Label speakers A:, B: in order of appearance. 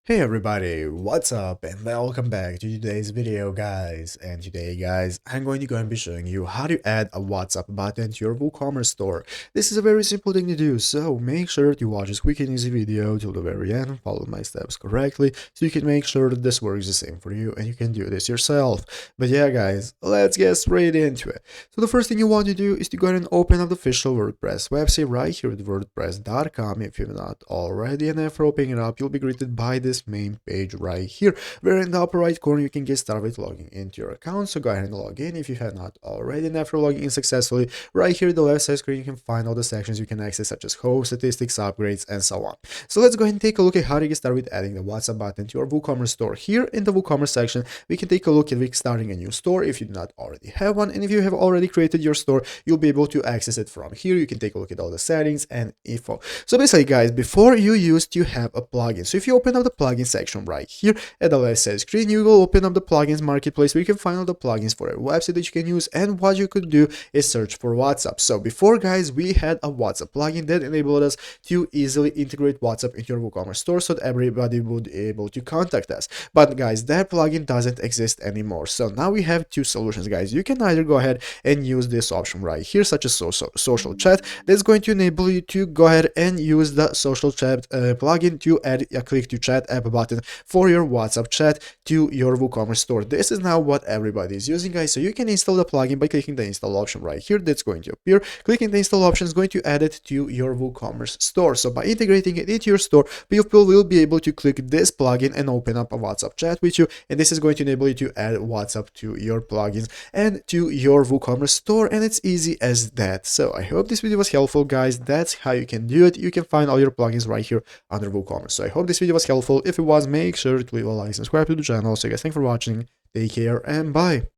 A: Hey everybody, what's up and welcome back to today's video guys. And today guys, I'm going to go and be showing you how to add a WhatsApp button to your WooCommerce store. This is a very simple thing to do, so make sure to watch this quick and easy video till the very end, follow my steps correctly, so you can make sure that this works the same for you and you can do this yourself. But yeah guys, let's get straight into it. So the first thing you want to do is to go ahead and open up the official WordPress website right here at wordpress.com if you've not already, and after opening it up, you'll be greeted by this main page right here, where in the upper right corner you can get started with logging into your account. So go ahead and log in if you have not already, and after logging in successfully, right here at the left side screen you can find all the sections you can access, such as host, statistics, upgrades, and so on. So let's go ahead and take a look at how to get started with adding the WhatsApp button to your WooCommerce store. Here in the WooCommerce section, we can take a look at starting a new store if you do not already have one, and if you have already created your store, you'll be able to access it from here. You can take a look at all the settings and info. So basically guys, before you used to have a plugin, so if you open up the plugin section right here at the left side screen, you will open up the plugins marketplace where you can find all the plugins for a website that you can use, and what you could do is search for WhatsApp. So before guys, we had a WhatsApp plugin that enabled us to easily integrate WhatsApp into your WooCommerce store so that everybody would be able to contact us. But guys, that plugin doesn't exist anymore. So now we have two solutions guys. You can either go ahead and use this option right here, such as social chat, that's going to enable you to go ahead and use the social chat plugin to add a click to chat app button for your WhatsApp chat to your WooCommerce store. This is now what everybody is using guys. So you can install the plugin by clicking the install option right here that's going to appear. Clicking the install option is going to add it to your WooCommerce store. So by integrating it into your store, people will be able to click this plugin and open up a WhatsApp chat with you, and this is going to enable you to add WhatsApp to your plugins and to your WooCommerce store, and it's easy as that. So I hope this video was helpful guys. That's how you can do it. You can find all your plugins right here under WooCommerce. So I hope this video was helpful. If it was, make sure to leave a like and subscribe to the channel. So guys, thanks for watching, take care, and bye.